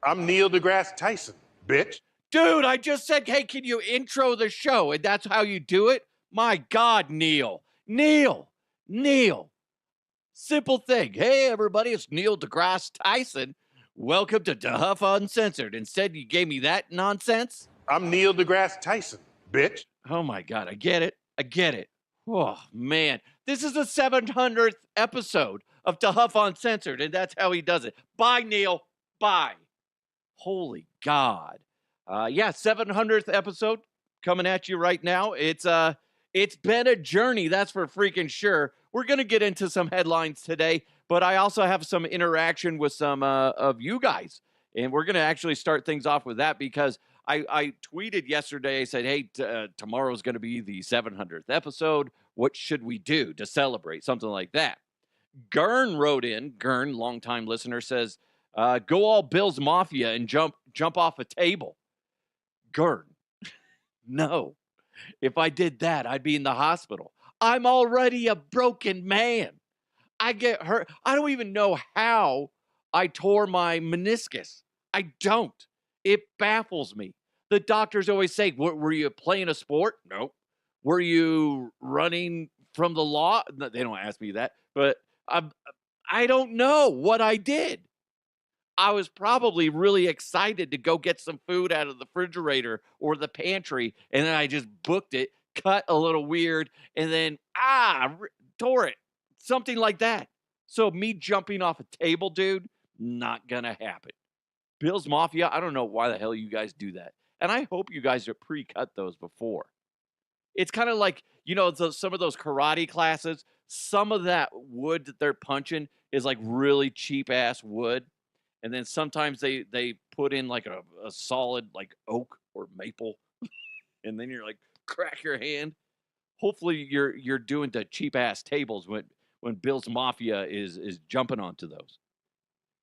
I'm Neil deGrasse Tyson, bitch. Dude, I just said, hey, can you intro the show? And that's how you do it? My God, Neil. Neil. Simple thing. Hey, everybody, it's Neil deGrasse Tyson. Welcome to Duff Uncensored. Instead, you gave me that nonsense? I'm Neil deGrasse Tyson, bitch. Oh, my God. I get it. Oh, man. This is the 700th episode of Duff Uncensored, and that's how he does it. Bye, Neil. Bye. Holy God. 700th episode coming at you right now. It's been a journey, that's for freaking sure. We're going to get into some headlines today, but I also have some interaction with some of you guys, and we're going to actually start things off with that because I tweeted yesterday. I said, hey, tomorrow's going to be the 700th episode. What should we do to celebrate? Something like that. Gern wrote in. Gern, longtime listener, says, go all Bills Mafia and jump off a table. Gern, no. If I did that, I'd be in the hospital. I'm already a broken man. I get hurt. I don't even know how I tore my meniscus. I don't. It baffles me. The doctors always say, were you playing a sport? No. Were you running from the law? No, they don't ask me that, but I don't know what I did. I was probably really excited to go get some food out of the refrigerator or the pantry, and then I just booked it, cut a little weird, and then, tore it. Something like that. So me jumping off a table, dude, not gonna happen. Bills Mafia, I don't know why the hell you guys do that. And I hope you guys have pre-cut those before. It's kind of like, some of those karate classes, some of that wood that they're punching is like really cheap-ass wood. And then sometimes they put in like a solid like oak or maple, and then you're like crack your hand. Hopefully you're doing the cheap ass tables when Bills Mafia is jumping onto those.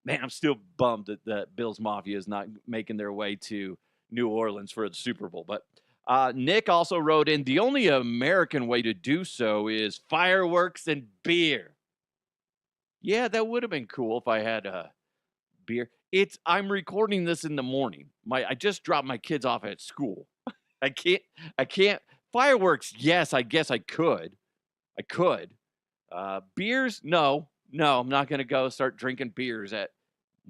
Man, I'm still bummed that Bills Mafia is not making their way to New Orleans for the Super Bowl. But Nick also wrote in, the only American way to do so is fireworks and beer. Yeah, that would have been cool if I had beer. I'm recording this in the morning. I just dropped my kids off at school. I can't fireworks. Yes, I guess I could. Beers? No, I'm not going to go start drinking beers at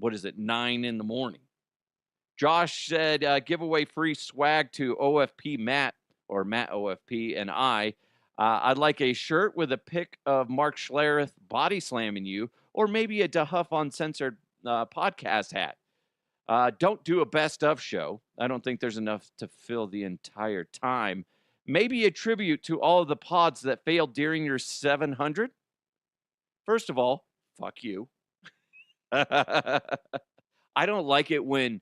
9 in the morning. Josh said, give away free swag to OFP Matt or Matt OFP and I'd like a shirt with a pic of Mark Schlereth body slamming you, or maybe a DeHuff Uncensored podcast hat. Don't do a best of show. I don't think there's enough to fill the entire time. Maybe a tribute to all of the pods that failed during your 700. First of all, fuck you. I don't like it when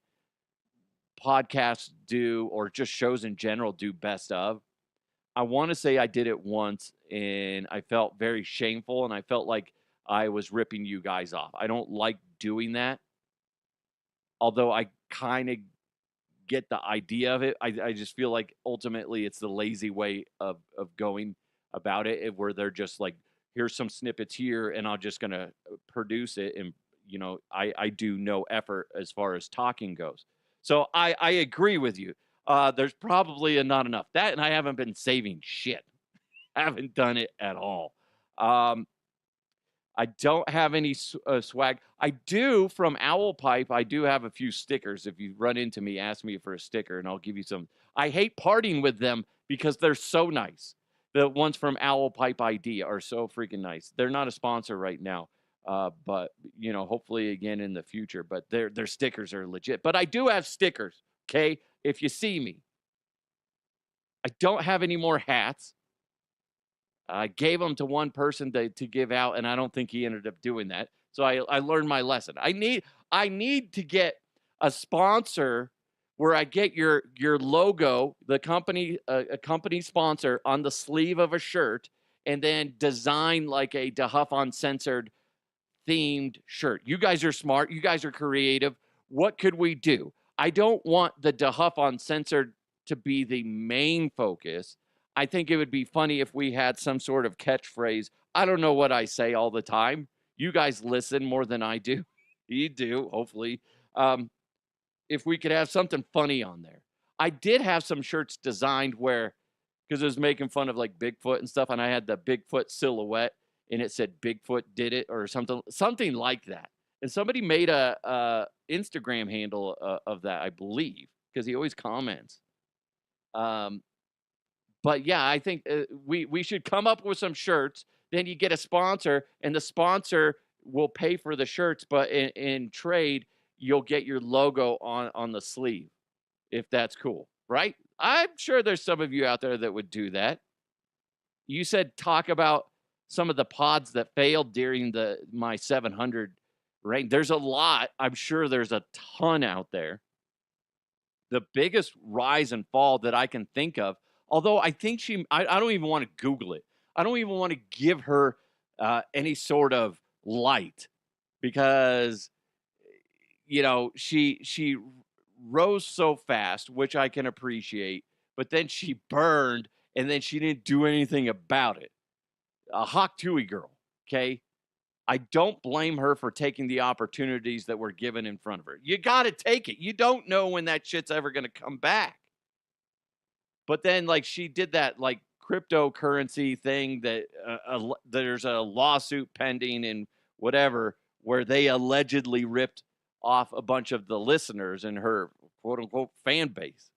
podcasts do, or just shows in general do best of. I want to say I did it once and I felt very shameful and I felt like I was ripping you guys off. I don't like doing that. Although I kind of get the idea of it, I just feel like ultimately it's the lazy way of going about it, where they're just like, here's some snippets here and I'm just going to produce it. And, I do no effort as far as talking goes. So I agree with you. There's probably not enough. That, and I haven't been saving shit. I haven't done it at all. I don't have any swag. I do from Owl Pipe. I do have a few stickers. If you run into me, ask me for a sticker and I'll give you some. I hate parting with them because they're so nice. The ones from Owl Pipe ID are so freaking nice. They're not a sponsor right now, but hopefully again in the future. But their stickers are legit. But I do have stickers. Okay, if you see me, I don't have any more hats. I gave them to one person to give out, and I don't think he ended up doing that. So I learned my lesson. I need to get a sponsor where I get your logo, the company, a company sponsor on the sleeve of a shirt, and then design like a DeHuff Uncensored themed shirt. You guys are smart. You guys are creative. What could we do? I don't want the DeHuff Uncensored to be the main focus. I think it would be funny if we had some sort of catchphrase. I don't know what I say all the time. You guys listen more than I do. You do, hopefully. if we could have something funny on there. I did have some shirts designed where, because it was making fun of like Bigfoot and stuff, and I had the Bigfoot silhouette, and it said Bigfoot did it or something like that. And somebody made a Instagram handle of that, I believe, because he always comments. But yeah, I think we should come up with some shirts. Then you get a sponsor, and the sponsor will pay for the shirts, but in trade, you'll get your logo on the sleeve, if that's cool, right? I'm sure there's some of you out there that would do that. You said talk about some of the pods that failed during my 700 rank. There's a lot. I'm sure there's a ton out there. The biggest rise and fall that I can think of, although I think I don't even want to Google it. I don't even want to give her any sort of light because, she rose so fast, which I can appreciate, but then she burned and then she didn't do anything about it. A Hawk Tuah girl, okay? I don't blame her for taking the opportunities that were given in front of her. You got to take it. You don't know when that shit's ever going to come back. But then, like, she did that, like, cryptocurrency thing that there's a lawsuit pending and whatever, where they allegedly ripped off a bunch of the listeners in her quote unquote fan base.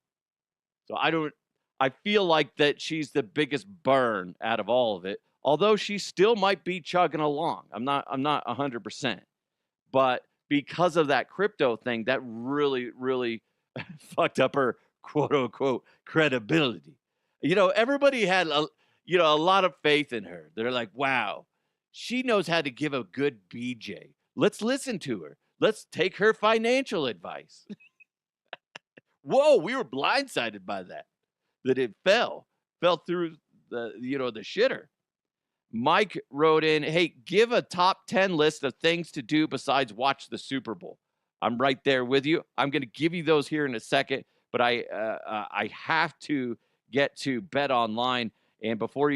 So I feel like that she's the biggest burn out of all of it, although she still might be chugging along. I'm not 100%, but because of that crypto thing, that really, really fucked up her quote unquote credibility. Everybody had a lot of faith in her. They're like, wow, she knows how to give a good BJ. Let's listen to her. Let's take her financial advice. Whoa, we were blindsided by that it fell through the shitter. Mike wrote in, hey, give a top 10 list of things to do besides watch the Super Bowl. I'm right there with you. I'm going to give you those here in a second, but I have to get to Bet Online. And before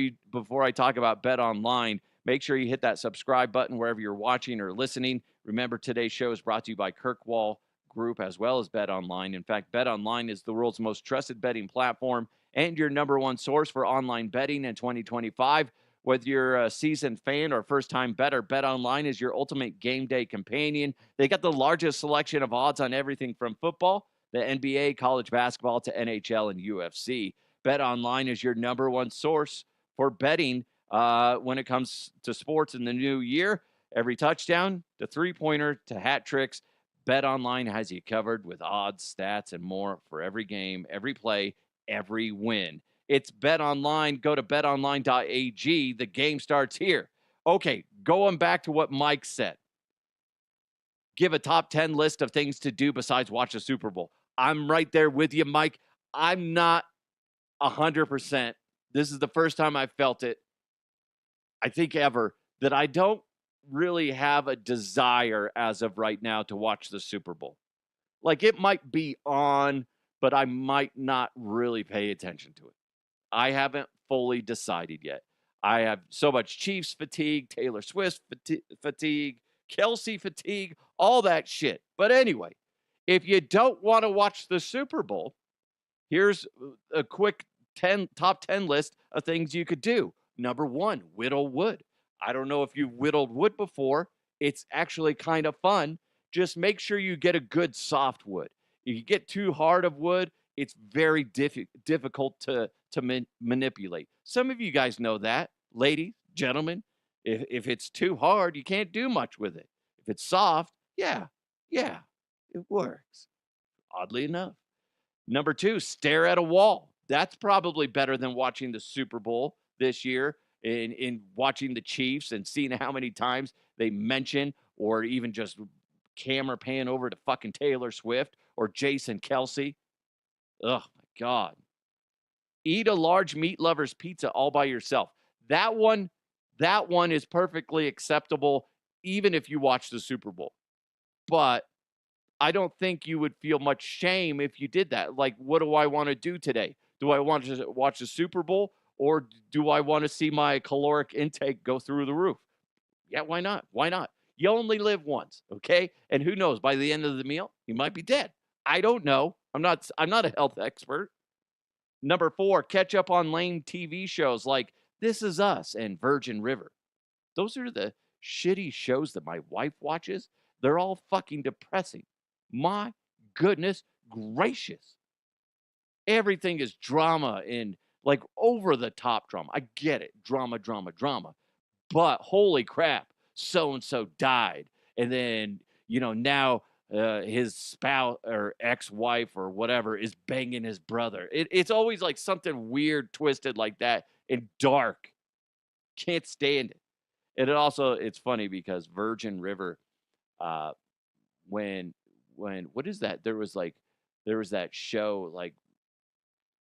I talk about Bet Online, make sure you hit that subscribe button wherever you're watching or listening. Remember, today's show is brought to you by Kirkwall Group as well as Bet Online. In fact, Bet Online is the world's most trusted betting platform and your number one source for online betting in 2025. Whether you're a seasoned fan or first-time bettor, Bet Online is your ultimate game day companion. They got the largest selection of odds on everything from football, the NBA, college basketball, to NHL and UFC. Bet Online is your number one source for betting when it comes to sports in the new year. Every touchdown, the three-pointer, to hat tricks, Bet Online has you covered with odds, stats, and more for every game, every play, every win. It's Bet Online. Go to betonline.ag. The game starts here. Okay, going back to what Mike said. Give a top 10 list of things to do besides watch the Super Bowl. I'm right there with you, Mike. I'm not 100%. This is the first time I've felt it, I think ever, that I don't really have a desire as of right now to watch the Super Bowl. Like, it might be on, but I might not really pay attention to it. I haven't fully decided yet. I have so much Chiefs fatigue, Taylor Swift fatigue, Kelsey fatigue, all that shit. But anyway, if you don't want to watch the Super Bowl, here's a quick top 10 list of things you could do. Number 1, whittle wood. I don't know if you've whittled wood before. It's actually kind of fun. Just make sure you get a good soft wood. If you get too hard of wood, it's very difficult to manipulate. Some of you guys know that. Ladies, gentlemen, if it's too hard, you can't do much with it. If it's soft, yeah, it works. Oddly enough. Number 2, stare at a wall. That's probably better than watching the Super Bowl this year in watching the Chiefs and seeing how many times they mention or even just camera pan over to fucking Taylor Swift or Jason Kelsey. Oh, my God. Eat a large meat lover's pizza all by yourself. That one is perfectly acceptable even if you watch the Super Bowl. But I don't think you would feel much shame if you did that. Like, what do I want to do today? Do I want to watch the Super Bowl or do I want to see my caloric intake go through the roof? Yeah, why not? Why not? You only live once, okay? And who knows, by the end of the meal, you might be dead. I don't know. I'm not a health expert. Number 4, catch up on lame TV shows like This Is Us and Virgin River. Those are the shitty shows that my wife watches. They're all fucking depressing. My goodness gracious. Everything is drama and like over the top drama. I get it. Drama, drama, drama. But holy crap, so and so died. And then, now his spouse or ex-wife or whatever is banging his brother. It's always like something weird, twisted like that and dark. Can't stand it. And it's funny because Virgin River, when what is that? There was that show, like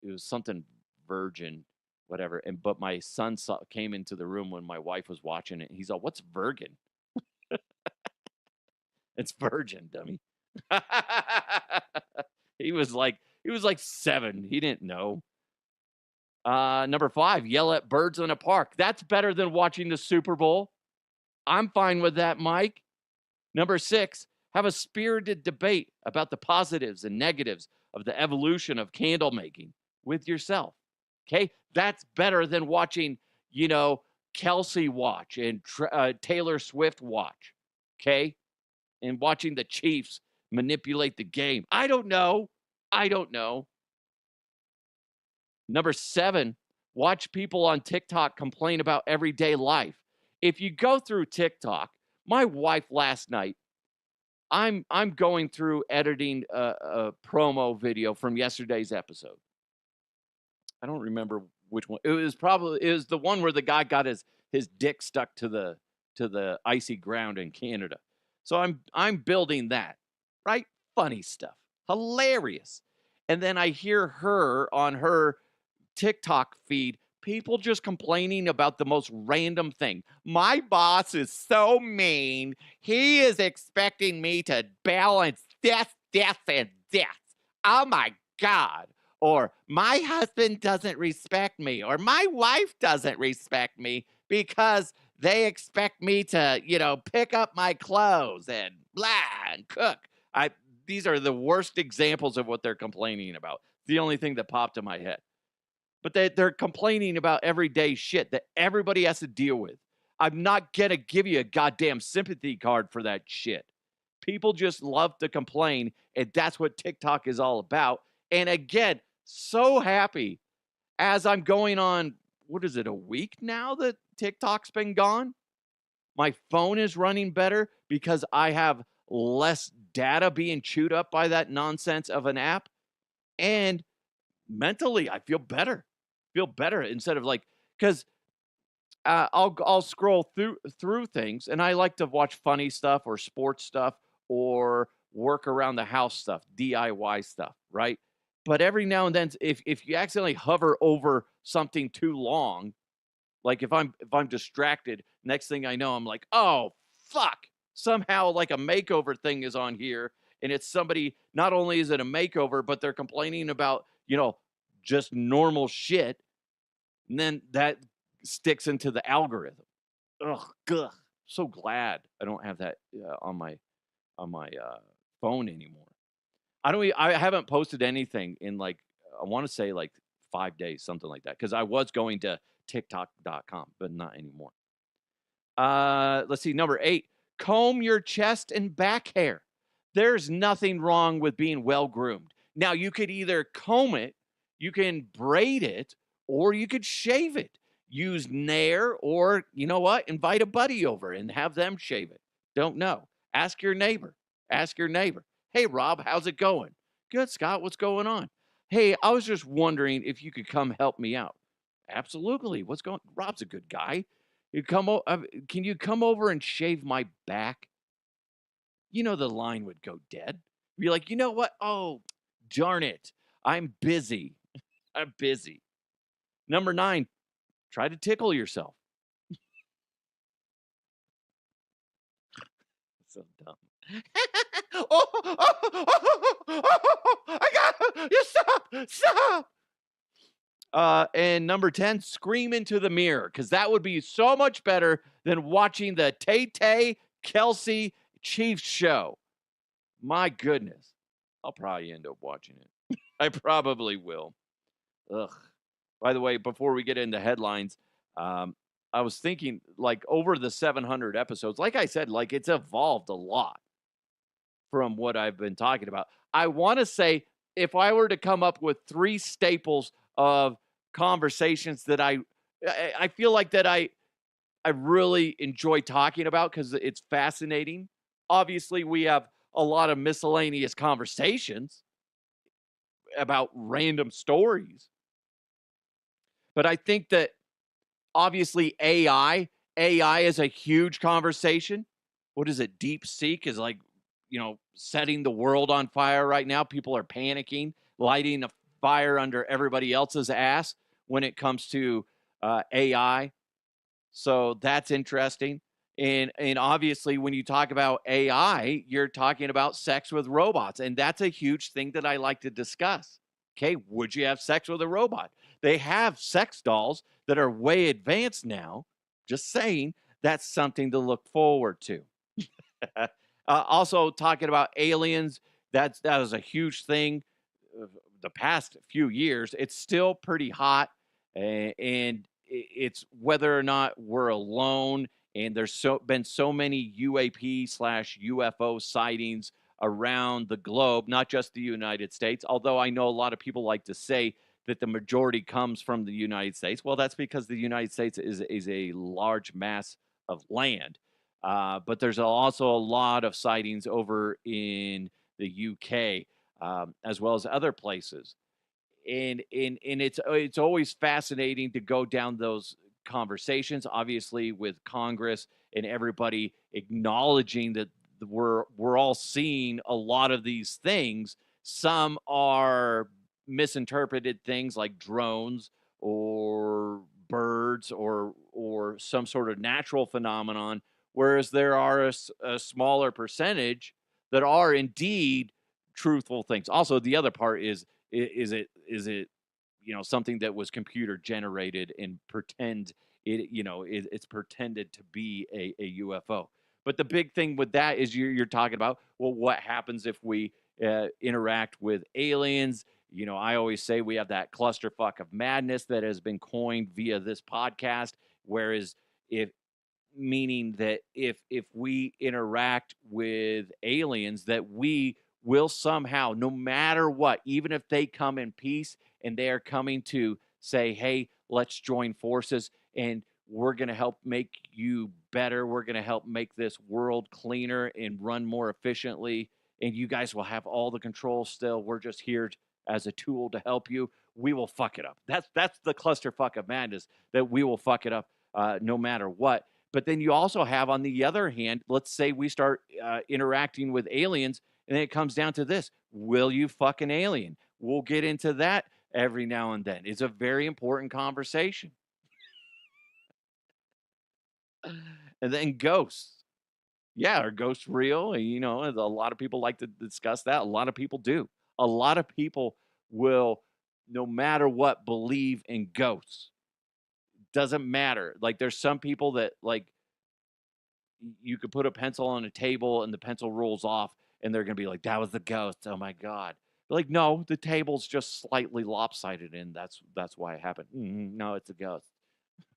it was something Virgin, whatever. But my son came into the room when my wife was watching it. He's all, "What's Virgin?" It's Virgin, dummy. He was like 7. He didn't know. Number 5, yell at birds in a park. That's better than watching the Super Bowl. I'm fine with that, Mike. Number 6, have a spirited debate about the positives and negatives of the evolution of candle making with yourself. Okay? That's better than watching, Kelsey watch and Taylor Swift watch. Okay? And watching the Chiefs manipulate the game. I don't know. Number 7, watch people on TikTok complain about everyday life. If you go through TikTok, my wife last night, I'm going through editing a promo video from yesterday's episode. I don't remember which one. It was the one where the guy got his dick stuck to the icy ground in Canada. So I'm building that, right? Funny stuff. Hilarious. And then I hear her on her TikTok feed, people just complaining about the most random thing. My boss is so mean. He is expecting me to balance death, and death. Oh my God. Or my husband doesn't respect me. Or my wife doesn't respect me because they expect me to, pick up my clothes and blah and cook. These are the worst examples of what they're complaining about. The only thing that popped in my head. But they're complaining about everyday shit that everybody has to deal with. I'm not going to give you a goddamn sympathy card for that shit. People just love to complain, and that's what TikTok is all about. And again, so happy as I'm going on, what is it, a week now that TikTok's been gone? My phone is running better because I have less data being chewed up by that nonsense of an app. And mentally, I feel better. Instead of because I'll scroll through things, and I like to watch funny stuff or sports stuff or work around the house stuff, DIY stuff, right? But every now and then, if you accidentally hover over something too long, like if I'm distracted, next thing I know, I'm like, oh fuck! Somehow like a makeover thing is on here, and it's somebody. Not only is it a makeover, but they're complaining about just normal shit. And then that sticks into the algorithm. Ugh. So glad I don't have that on my phone anymore. I haven't posted anything in I want to say 5 days, something like that, because I was going to TikTok.com, but not anymore. Let's see. Number 8, comb your chest and back hair. There's nothing wrong with being well groomed. Now you could either comb it, you can braid it, or you could shave it. Use Nair, or you know what? Invite a buddy over and have them shave it. Don't know. Ask your neighbor. Hey, Rob, how's it going? Good, Scott. What's going on? Hey, I was just wondering if you could come help me out. Absolutely. What's going on? Rob's a good guy. Can you come over and shave my back? The line would go dead. Be like, you know what? Oh, darn it. I'm busy. Number 9, try to tickle yourself. So dumb. I got you. Stop. And number 10, scream into the mirror, because that would be so much better than watching the Tay Kelsey Chiefs show. My goodness. I'll probably end up watching it. I probably will. Ugh. By the way, before we get into headlines, I was thinking, like, over the 700 episodes, like I said, like, it's evolved a lot from what I've been talking about. I want to say, if I were to come up with 3 staples of conversations that I feel like that I really enjoy talking about because it's fascinating. Obviously, we have a lot of miscellaneous conversations about random stories. But I think that obviously AI is a huge conversation. What is it? DeepSeek is like, setting the world on fire right now. People are panicking, lighting a fire under everybody else's ass when it comes to AI. So that's interesting. And obviously, when you talk about AI, you're talking about sex with robots. And that's a huge thing that I like to discuss. Okay, would you have sex with a robot? They have sex dolls that are way advanced now. Just saying, that's something to look forward to. Also, talking about aliens, that was a huge thing the past few years. It's still pretty hot, and it's whether or not we're alone. And there's been so many UAP/UFO sightings around the globe, not just the United States. Although I know a lot of people like to say that the majority comes from the United States. Well, that's because the United States is a large mass of land. But there's also a lot of sightings over in the UK, as well as other places. And it's always fascinating to go down those conversations, obviously with Congress and everybody acknowledging that we're all seeing a lot of these things. Some are misinterpreted things like drones or birds or some sort of natural phenomenon, whereas there are a smaller percentage that are indeed truthful things. Also, the other part is it something that was computer generated and it's pretended to be a UFO. But the big thing with that is you're talking about, well, what happens if we interact with aliens? I always say we have that clusterfuck of madness that has been coined via this podcast. Whereas meaning that if we interact with aliens, that we will somehow, no matter what, even if they come in peace and they are coming to say, hey, let's join forces and we're going to help make you better. We're going to help make this world cleaner and run more efficiently. And you guys will have all the control still. We're just here as a tool to help you. We will fuck it up. That's the clusterfuck of madness, that we will fuck it up no matter what. But then you also have, on the other hand, let's say we start interacting with aliens, and then it comes down to this: will you fuck an alien? We'll get into that every now and then. It's a very important conversation. And then ghosts. Yeah, are ghosts real? A lot of people like to discuss that. A lot of people do. A lot of people will, no matter what, believe in ghosts. Doesn't matter. Like, there's some people that, like, you could put a pencil on a table and the pencil rolls off and they're going to be like, that was the ghost. Oh my God. They're like, no, the table's just slightly lopsided and that's why it happened. No, it's a ghost.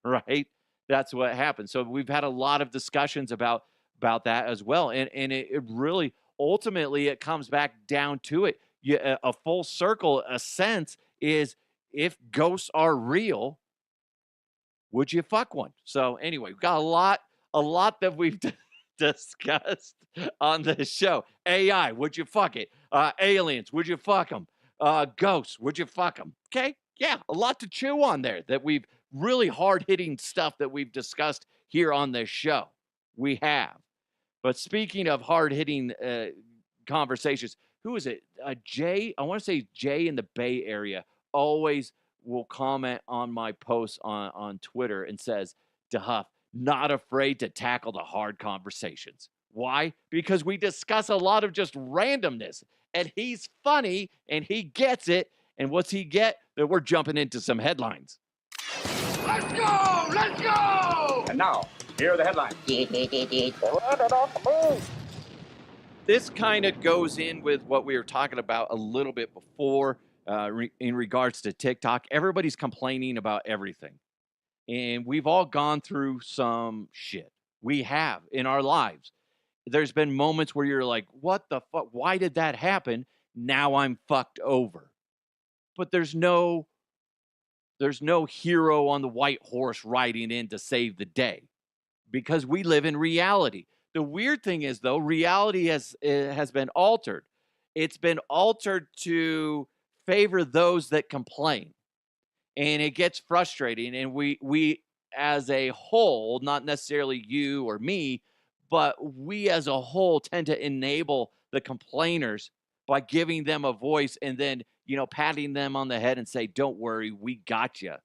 Right? That's what happened. So we've had a lot of discussions about that as well. And it really, ultimately, it comes back down to it. A full circle, a sense, is if ghosts are real, would you fuck one? So anyway, we've got a lot that we've discussed on this show. AI, would you fuck it? Aliens, would you fuck them? Ghosts, would you fuck them? Okay, yeah, a lot to chew on there. That we've really hard-hitting stuff that we've discussed here on this show. We have. But speaking of hard-hitting conversations, who is it? Jay, I want to say Jay in the Bay Area always will comment on my posts on Twitter and says, DeHuff, not afraid to tackle the hard conversations. Why? Because we discuss a lot of just randomness. And he's funny and he gets it. And what's he get? That we're jumping into some headlines. Let's go! Let's go! And now, here are the headlines. this kind of goes in with what we were talking about a little bit before in regards to TikTok. Everybody's complaining about everything. And we've all gone through some shit. We have in our lives. There's been moments where you're like, what the fuck? Why did that happen? Now I'm fucked over. But there's no hero on the white horse riding in to save the day because we live in reality. The weird thing is, though, reality has been altered. It's been altered to favor those that complain, and it gets frustrating. And we as a whole, not necessarily you or me, but we as a whole tend to enable the complainers by giving them a voice and then, patting them on the head and say, don't worry, we got you.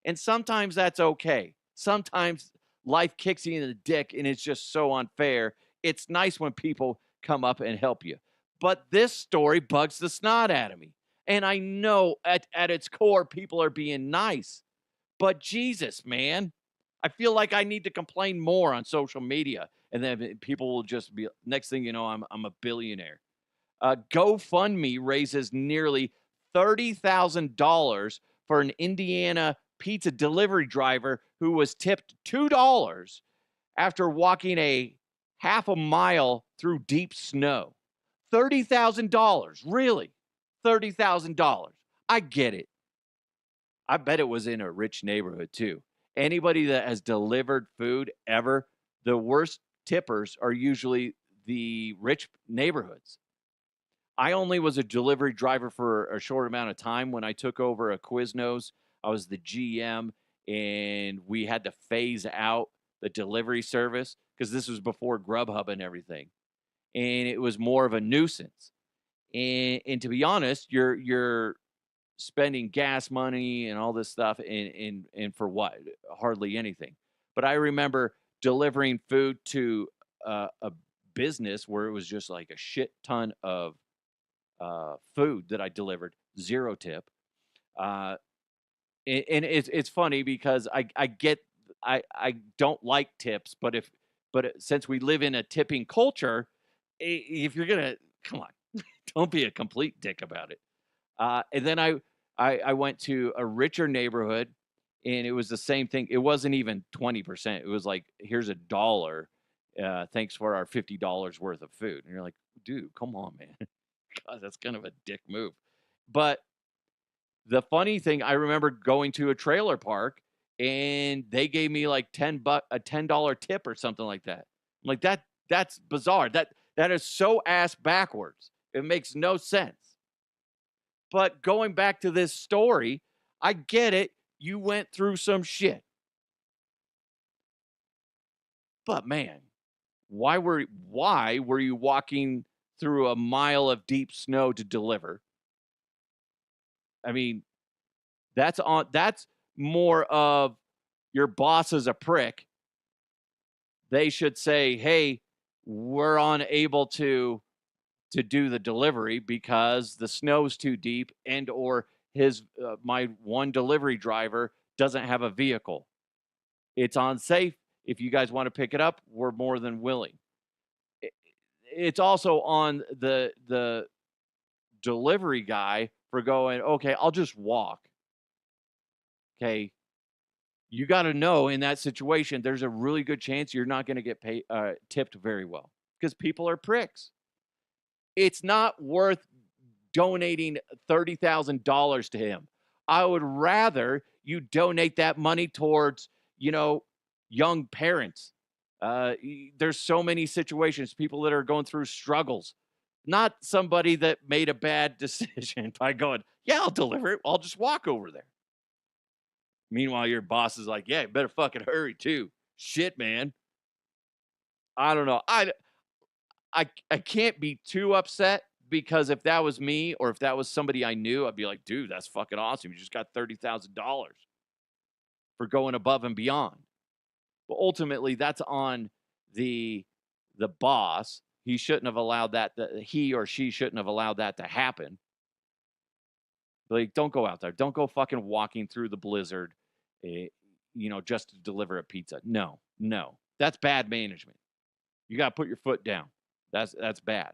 And sometimes that's okay. Sometimes life kicks you in the dick and it's just so unfair. It's nice when people come up and help you. But this story bugs the snot out of me. And I know at its core, people are being nice. But Jesus, man, I feel like I need to complain more on social media. And then people will just be, next thing you know, I'm a billionaire. GoFundMe raises nearly $30,000 for an Indiana pizza delivery driver who was tipped $2 after walking a half a mile through deep snow. $30,000, really? $30,000. I get it. I bet it was in a rich neighborhood too. Anybody that has delivered food ever, the worst tippers are usually the rich neighborhoods. I only was a delivery driver for a short amount of time. When I took over a Quiznos, I was the GM, and we had to phase out the delivery service because this was before Grubhub and everything. And it was more of a nuisance. And to be honest, you're spending gas money and all this stuff and for what? Hardly anything. But I remember delivering food to a business where it was just like a shit ton of food that I delivered, 0 tip. And it's funny because I don't like tips, but since we live in a tipping culture, if you're gonna, come on, don't be a complete dick about it. And then I went to a richer neighborhood, and it was the same thing. It wasn't even 20%. It was like, here's $1. Thanks for our $50 worth of food. And you're like, dude, come on, man. God, that's kind of a dick move. But the funny thing, I remember going to a trailer park and they gave me like a $10 tip or something like that. I'm like, that's bizarre. That is so ass backwards. It makes no sense. But going back to this story, I get it. You went through some shit. But man, why were you walking through a mile of deep snow to deliver? I mean, that's more of your boss is a prick. They should say, "Hey, we're unable to do the delivery because the snow's too deep, and or my one delivery driver doesn't have a vehicle. It's unsafe. If you guys want to pick it up, we're more than willing." It's also on the delivery guy for going, okay, I'll just walk. Okay. You got to know in that situation, there's a really good chance you're not going to get tipped very well because people are pricks. It's not worth donating $30,000 to him. I would rather you donate that money towards, young parents. There's so many situations, people that are going through struggles, not somebody that made a bad decision by going, yeah, I'll deliver it. I'll just walk over there. Meanwhile, your boss is like, yeah, you better fucking hurry too. Shit, man. I don't know. I can't be too upset because if that was me or if that was somebody I knew, I'd be like, dude, that's fucking awesome. You just got $30,000 for going above and beyond. But ultimately, that's on the boss. He shouldn't have allowed that. He or she shouldn't have allowed that to happen. Like, don't go out there. Don't go fucking walking through the blizzard, just to deliver a pizza. No, that's bad management. You got to put your foot down. That's bad.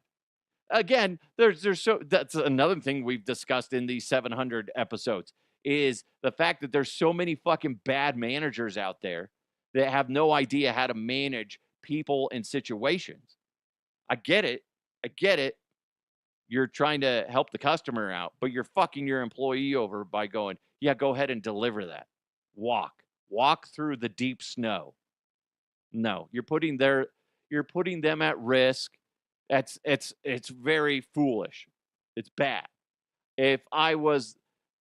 again, that's another thing we've discussed in these 700 episodes is the fact that there's so many fucking bad managers out there that have no idea how to manage people and situations. I get it. I get it. You're trying to help the customer out, but you're fucking your employee over by going, yeah, go ahead and deliver that. Walk through the deep snow. No, you're putting them at risk. It's very foolish. It's bad. If I was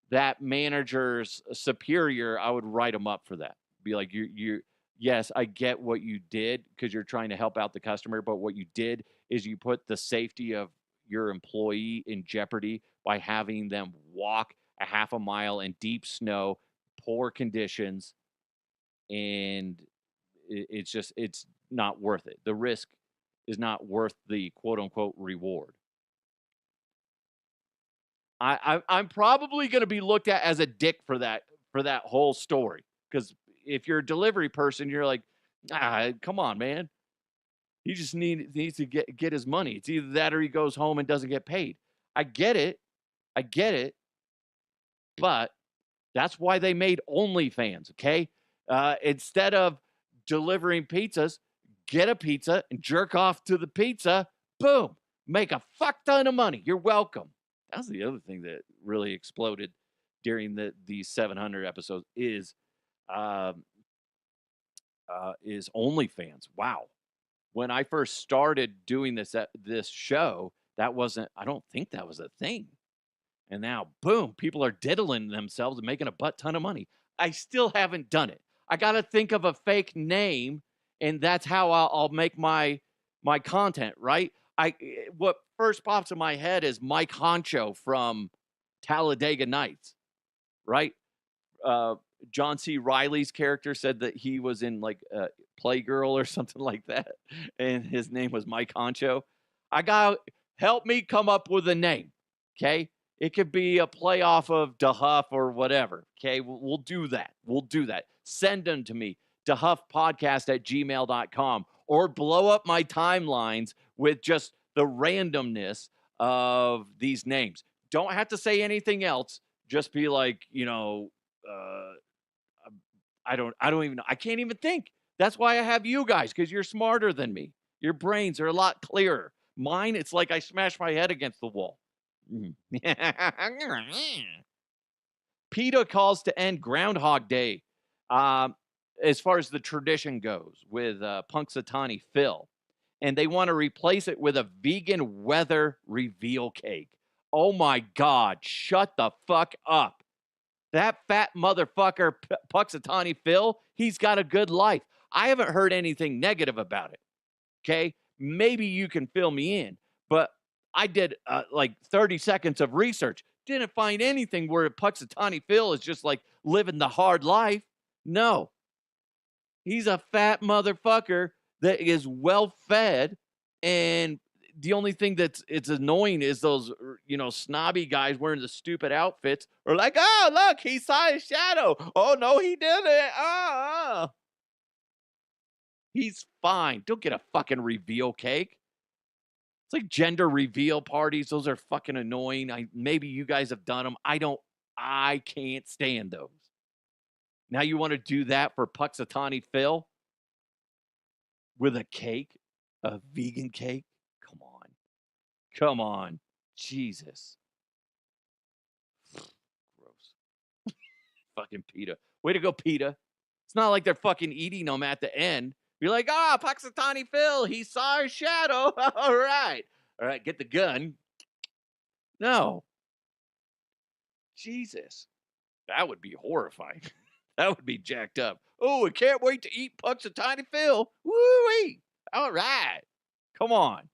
that manager's superior, I would write them up for that. Be like, yes, I get what you did because you're trying to help out the customer, but what you did is you put the safety of your employee in jeopardy by having them walk a half a mile in deep snow, poor conditions, and it's not worth it. The risk is not worth the quote unquote reward. I'm probably going to be looked at as a dick for that whole story, because if you're a delivery person, you're like, come on, man. He just needs to get his money. It's either that or he goes home and doesn't get paid. I get it. But that's why they made OnlyFans, okay? Instead of delivering pizzas, get a pizza and jerk off to the pizza. Boom. Make a fuck ton of money. You're welcome. That's the other thing that really exploded during these 700 episodes is OnlyFans. Wow. When I first started doing this show, I don't think that was a thing. And now, boom, people are diddling themselves and making a butt ton of money. I still haven't done it. I got to think of a fake name, and that's how I'll make my content, right? What first pops in my head is Mike Honcho from Talladega Nights, right? John C. Reilly's character said that he was in like Playgirl or something like that, and his name was Mike Honcho. Help me come up with a name, okay? It could be a play off of DeHuff or whatever, okay? We'll do that. Send them to me, dehuffpodcast@gmail.com, or blow up my timelines with just the randomness of these names. Don't have to say anything else. Just be like, I don't even know. I can't even think. That's why I have you guys, because you're smarter than me. Your brains are a lot clearer. Mine, it's like I smashed my head against the wall. PETA calls to end Groundhog Day, as far as the tradition goes, with Punxsutawney Phil. And they want to replace it with a vegan weather reveal cake. Oh my God, shut the fuck up. That fat motherfucker, Punxsutawney Phil, he's got a good life. I haven't heard anything negative about it, okay? Maybe you can fill me in, but I did like 30 seconds of research. Didn't find anything where Punxsutawney Phil is just like living the hard life. No. He's a fat motherfucker that is well fed, and the only thing it's annoying is those, snobby guys wearing the stupid outfits are like, oh, look, he saw his shadow. Oh, no, he didn't. He's fine. Don't get a fucking reveal cake. It's like gender reveal parties. Those are fucking annoying. Maybe you guys have done them. I can't stand those. Now you want to do that for Punxsutawney Phil with a cake, a vegan cake? Come on. Jesus. Gross. Fucking PETA. Way to go, PETA. It's not like they're fucking eating them at the end. You're like, Punxsutawney Phil, he saw his shadow. All right, get the gun. No. Jesus. That would be horrifying. That would be jacked up. Oh, I can't wait to eat Punxsutawney Phil. Woo-wee. All right. Come on.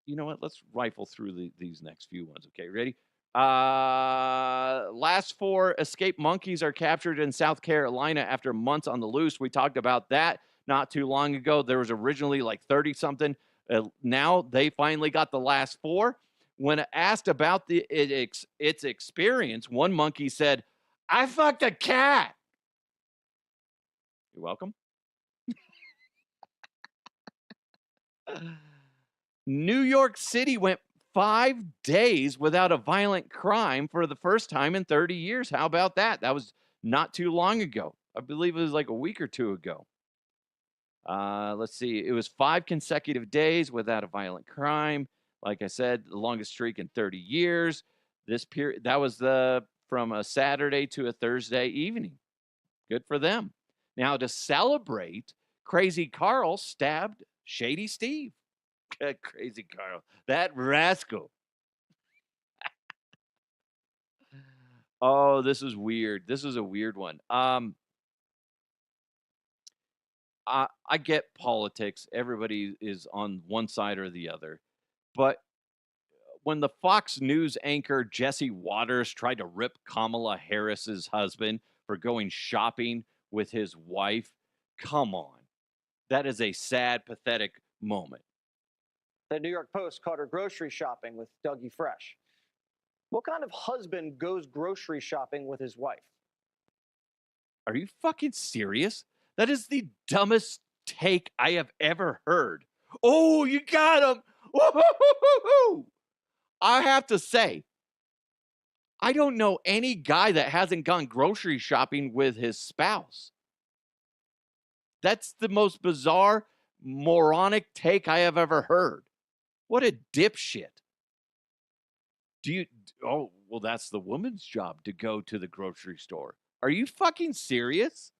You know what? Let's rifle through these next few ones. Okay, ready? Last 4 escaped monkeys are captured in South Carolina after months on the loose. We talked about that not too long ago. There was originally like 30-something. Now they finally got the last 4. When asked about its experience, one monkey said, "I fucked a cat." You're welcome. New York City went 5 days without a violent crime for the first time in 30 years. How about that? That was not too long ago. I believe it was like a week or two ago. Let's see. It was 5 consecutive days without a violent crime. Like I said, the longest streak in 30 years. This period, that was from a Saturday to a Thursday evening. Good for them. Now, to celebrate, Crazy Carl stabbed Shady Steve. Crazy Carl, that rascal. Oh, this is weird. This is a weird one. I get politics. Everybody is on one side or the other. But when the Fox News anchor Jesse Waters tried to rip Kamala Harris's husband for going shopping with his wife, come on. That is a sad, pathetic moment. The New York Post caught her grocery shopping with Dougie Fresh. What kind of husband goes grocery shopping with his wife? Are you fucking serious? That is the dumbest take I have ever heard. Oh, you got him. Woo-hoo-hoo-hoo-hoo. I have to say, I don't know any guy that hasn't gone grocery shopping with his spouse. That's the most bizarre, moronic take I have ever heard. What a dipshit. Oh, well, that's the woman's job to go to the grocery store. Are you fucking serious?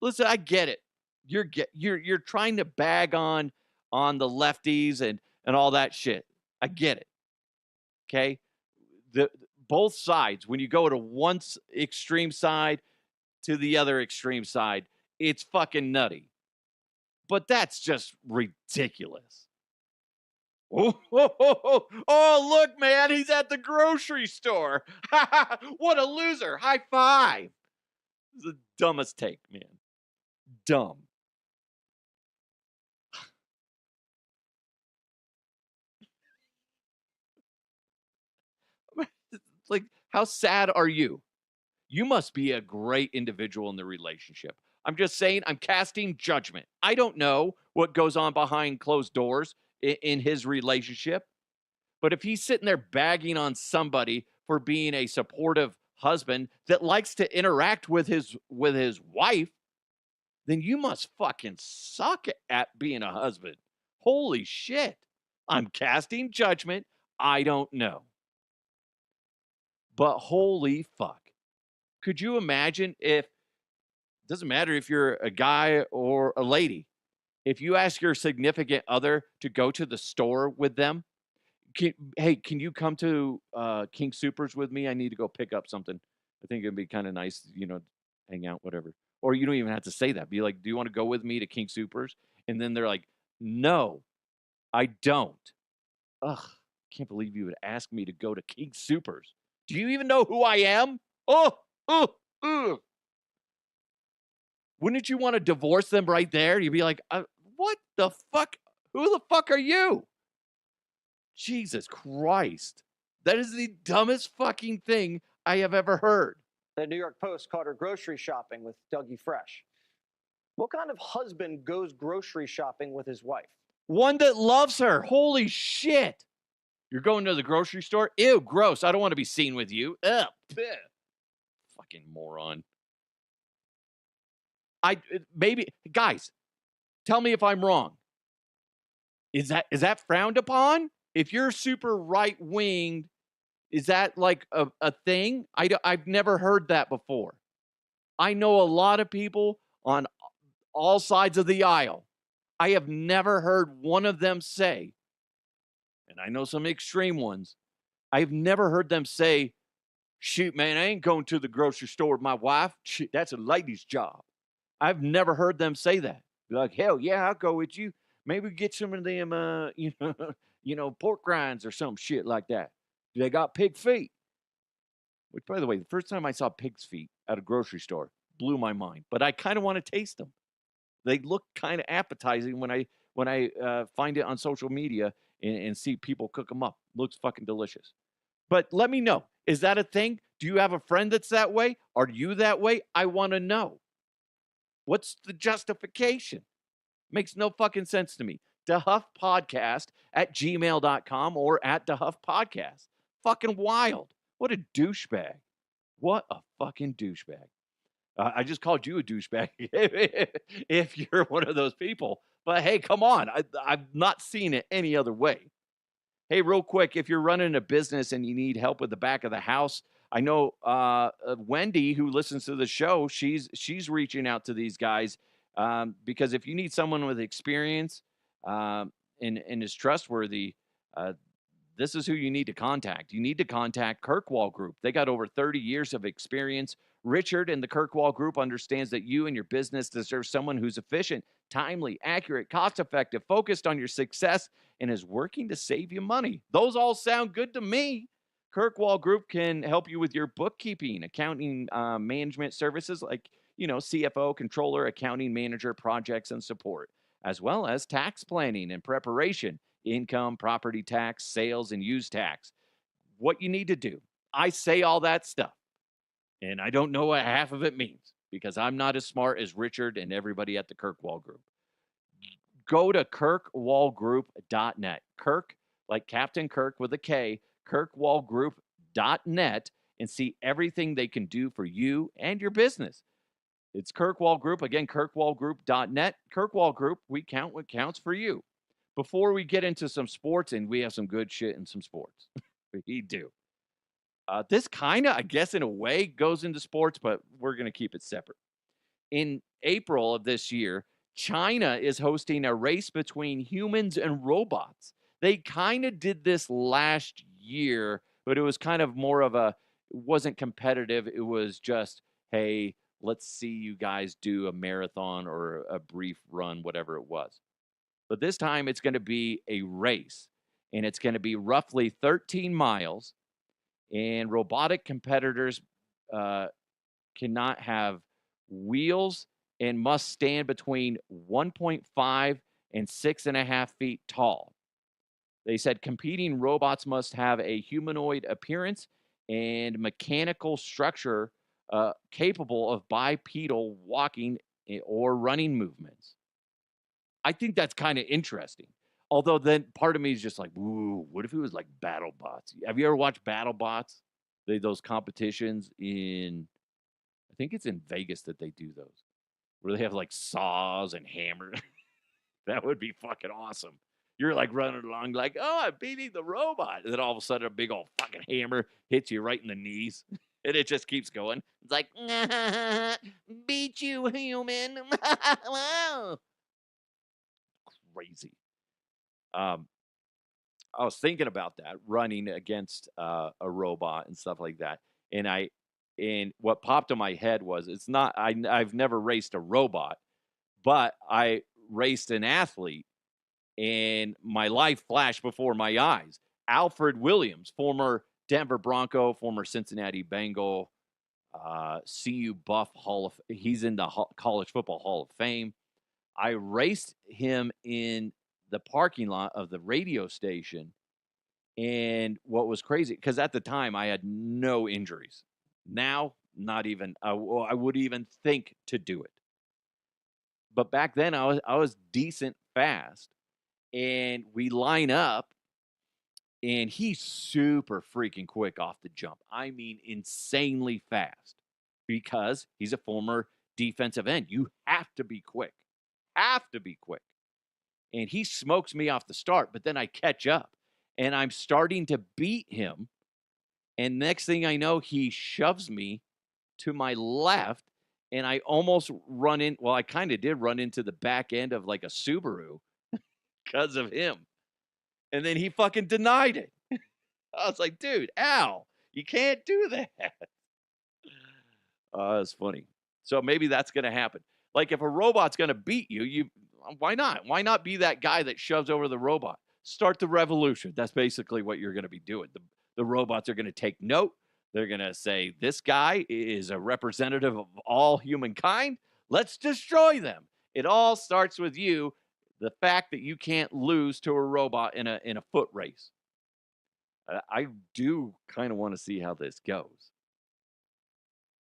Listen, I get it. You're trying to bag on the lefties and all that shit. I get it. Okay? Both sides, when you go to one extreme side to the other extreme side, it's fucking nutty. But that's just ridiculous. Oh, look, man, he's at the grocery store. What a loser. High five. It's the dumbest take, man. Dumb. Like, how sad are you? You must be a great individual in the relationship. I'm just saying, I'm casting judgment. I don't know what goes on behind closed doors in his relationship. But if he's sitting there bagging on somebody for being a supportive husband that likes to interact with his wife, then you must fucking suck at being a husband. Holy shit. I'm casting judgment. I don't know. But holy fuck. Could you imagine if, doesn't matter if you're a guy or a lady, if you ask your significant other to go to the store with them, can you come to King Supers with me? I need to go pick up something. I think it'd be kind of nice, hang out, whatever. Or you don't even have to say that. Be like, do you want to go with me to King Supers? And then they're like, no, I don't. Ugh, can't believe you would ask me to go to King Supers. Do you even know who I am? Oh. Wouldn't you want to divorce them right there? You'd be like, what the fuck? Who the fuck are you? Jesus Christ. That is the dumbest fucking thing I have ever heard. The New York Post caught her grocery shopping with Dougie Fresh. What kind of husband goes grocery shopping with his wife? One that loves her. Holy shit. You're going to the grocery store? Ew, gross. I don't want to be seen with you. Ugh. Fucking moron. Maybe, guys, tell me if I'm wrong. Is that frowned upon? If you're super right-winged, is that like a thing? I've never heard that before. I know a lot of people on all sides of the aisle. I have never heard one of them say, and I know some extreme ones, I've never heard them say, shoot, man, I ain't going to the grocery store with my wife. Shit, that's a lady's job. I've never heard them say that. Be like, hell yeah, I'll go with you. Maybe get some of them, pork rinds or some shit like that. They got pig feet. Which, by the way, the first time I saw pig's feet at a grocery store blew my mind. But I kind of want to taste them. They look kind of appetizing when I find it on social media and see people cook them up. Looks fucking delicious. But let me know. Is that a thing? Do you have a friend that's that way? Are you that way? I want to know. What's the justification? Makes no fucking sense to me. DeHuffPodcast@gmail.com or at DeHuffPodcast. Fucking wild. What a douchebag. What a fucking douchebag. I just called you a douchebag if you're one of those people. But hey, come on. I've not seen it any other way. Hey, real quick, if you're running a business and you need help with the back of the house, I know Wendy, who listens to the show, she's reaching out to these guys because if you need someone with experience and is trustworthy, this is who you need to contact. You need to contact Kirkwall Group. They got over 30 years of experience. Richard and the Kirkwall Group understands that you and your business deserve someone who's efficient, timely, accurate, cost-effective, focused on your success, and is working to save you money. Those all sound good to me. Kirkwall Group can help you with your bookkeeping, accounting, management services like, CFO, controller, accounting manager, projects, and support, as well as tax planning and preparation, income, property tax, sales, and use tax. What you need to do. I say all that stuff, and I don't know what half of it means because I'm not as smart as Richard and everybody at the Kirkwall Group. Go to kirkwallgroup.net. Kirk, like Captain Kirk with a K, kirkwallgroup.net, and see everything they can do for you and your business. It's Kirkwall Group. Again, kirkwallgroup.net. Kirkwall Group, we count what counts for you. Before we get into some sports, and we have some good shit in some sports. We do. This kind of, I guess, in a way, goes into sports, but we're going to keep it separate. In April of this year, China is hosting a race between humans and robots. They kind of did this last year, but it was kind of more of it wasn't competitive. It was just, hey, let's see you guys do a marathon or a brief run, whatever it was. But this time it's going to be a race, and it's going to be roughly 13 miles, and robotic competitors cannot have wheels and must stand between 1.5 and 6.5 feet tall. They said competing robots must have a humanoid appearance and mechanical structure capable of bipedal walking or running movements. I think that's kind of interesting. Although then part of me is just like, ooh, what if it was like BattleBots? Have you ever watched BattleBots? Those competitions I think it's in Vegas that they do those, where they have like saws and hammers. That would be fucking awesome. You're like running along like, oh, I'm beating the robot. And then all of a sudden a big old fucking hammer hits you right in the knees. And it just keeps going. It's like, beat you, human. Wow. Crazy. I was thinking about that, running against a robot and stuff like that. And what popped in my head was I've never raced a robot, but I raced an athlete, and my life flashed before my eyes. Alfred Williams, former Denver Bronco, former Cincinnati Bengal, CU Buff he's in the College Football Hall of Fame. I raced him in the parking lot of the radio station. And what was crazy, because at the time I had no injuries. Now, not even, I would even think to do it. But back then I was decent fast. And we line up, and he's super freaking quick off the jump. I mean, insanely fast, because he's a former defensive end. You have to be quick. Have to be quick. And he smokes me off the start, but then I catch up, and I'm starting to beat him. And next thing I know, he shoves me to my left, and I almost I kind of did run into the back end of like a Subaru because of him. And then he fucking denied it. I was like, dude, ow, you can't do that. It's funny. So maybe that's going to happen. Like if a robot's going to beat you, why not? Why not be that guy that shoves over the robot? Start the revolution. That's basically what you're going to be doing. The robots are going to take note. They're going to say, this guy is a representative of all humankind. Let's destroy them. It all starts with you. The fact that you can't lose to a robot in a foot race. I do kind of want to see how this goes.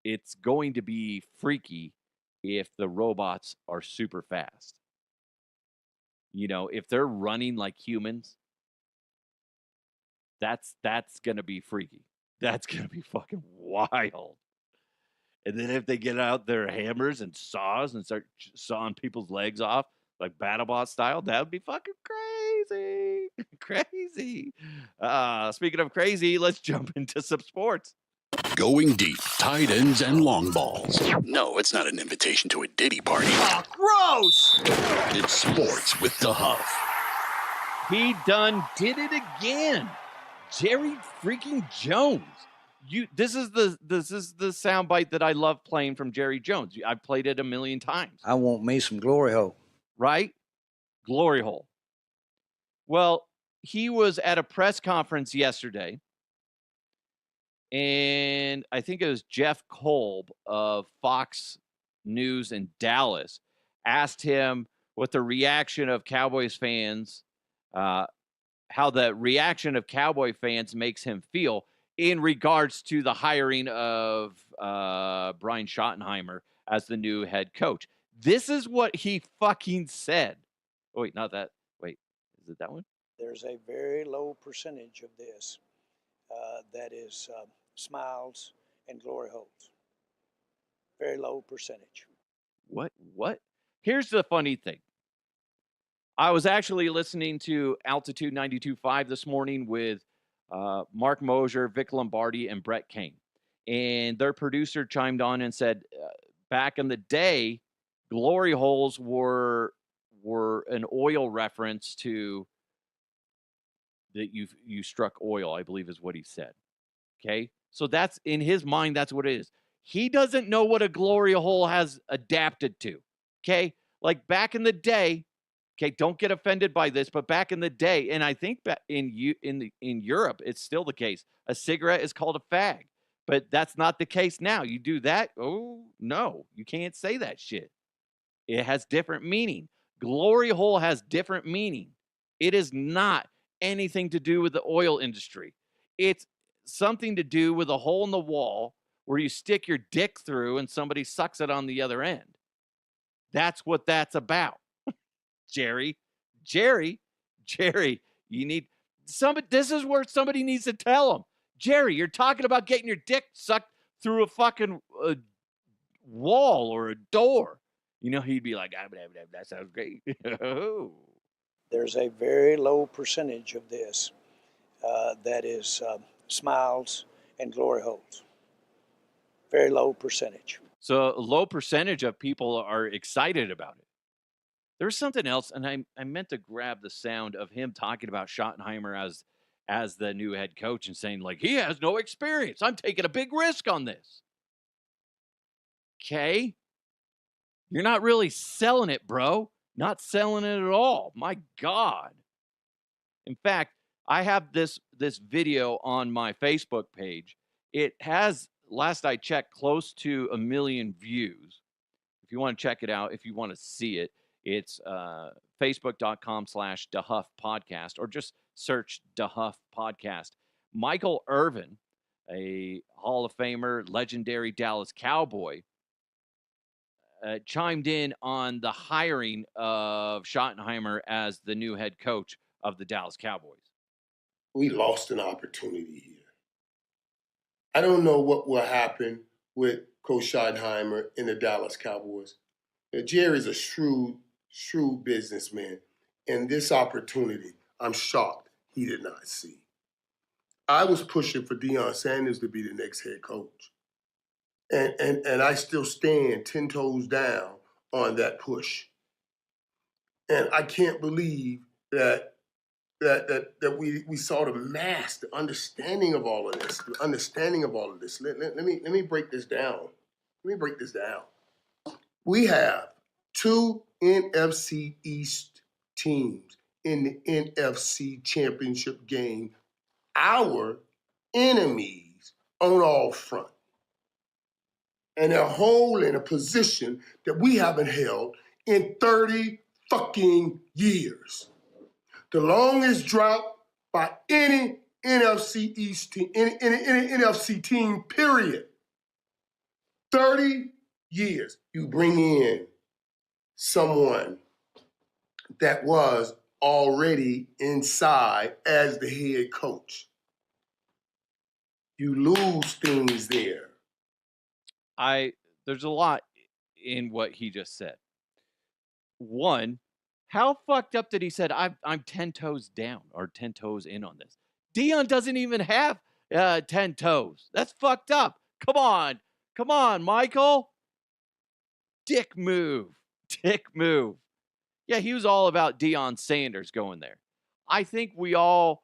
It's going to be freaky if the robots are super fast. if they're running like humans, that's going to be freaky. That's going to be fucking wild. And then if they get out their hammers and saws and start sawing people's legs off, like BattleBot style, that would be fucking crazy. Crazy. Speaking of crazy, let's jump into some sports. Going deep, tight ends and long balls. No, it's not an invitation to a Diddy party. Oh, gross! It's sports with the Huff. He done did it again. Jerry freaking Jones. This is the soundbite that I love playing from Jerry Jones. I've played it a million times. I want me some glory hole. Right? Glory hole. Well, he was at a press conference yesterday, and I think it was Jeff Kolb of Fox News in Dallas asked him what the reaction of Cowboys fans, how the reaction of Cowboy fans makes him feel in regards to the hiring of Brian Schottenheimer as the new head coach. This is what he fucking said. Oh, wait, not that. Wait, is it that one? There's a very low percentage of this that is smiles and glory holes. Very low percentage. What? Here's the funny thing. I was actually listening to Altitude 92.5 this morning with Mark Mosier, Vic Lombardi, and Brett Kane. And their producer chimed on and said, back in the day, glory holes were an oil reference to that you struck oil, I believe is what he said. Okay? So that's, in his mind, that's what it is. He doesn't know what a glory hole has adapted to. Okay? Like back in the day, okay, don't get offended by this, but back in the day, and I think in Europe, it's still the case. A cigarette is called a fag, but that's not the case now. You do that, oh no, you can't say that shit. It has different meaning. Glory hole has different meaning. It is not anything to do with the oil industry. It's something to do with a hole in the wall where you stick your dick through and somebody sucks it on the other end. That's what that's about. Jerry, you need somebody. This is where somebody needs to tell him, Jerry, you're talking about getting your dick sucked through a fucking wall or a door. He'd be like, that sounds great. There's a very low percentage of this that is smiles and glory holes. Very low percentage. So a low percentage of people are excited about it. There's something else, and I meant to grab the sound of him talking about Schottenheimer as the new head coach and saying, like, he has no experience. I'm taking a big risk on this. Okay? You're not really selling it, bro. Not selling it at all. My God. In fact, I have this video on my Facebook page. It has, last I checked, close to 1 million views. If you want to check it out, if you want to see it, it's facebook.com/DeHuff Podcast, or just search DeHuff Podcast. Michael Irvin, a Hall of Famer, legendary Dallas Cowboy, chimed in on the hiring of Schottenheimer as the new head coach of the Dallas Cowboys. We lost an opportunity here. I don't know what will happen with Coach Schottenheimer in the Dallas Cowboys. Jerry's a shrewd businessman, and this opportunity, I'm shocked he did not see. I was pushing for Deion Sanders to be the next head coach, and I still stand 10 toes down on that push. And I can't believe that we saw the mass, the understanding of all of this, Let me break this down. We have 2 NFC East teams in the NFC Championship game, our enemies on all fronts. And they're holding a position that we haven't held in 30 fucking years. The longest drought by any NFC East team, any NFC team, period. 30 years. You bring in someone that was already inside as the head coach. You lose things there. There's a lot in what he just said. One, how fucked up did he said I'm 10 toes down or 10 toes in on this? Dion doesn't even have 10 toes. That's fucked up. Come on, Michael. Dick move. Yeah, he was all about Deion Sanders going there. I think we all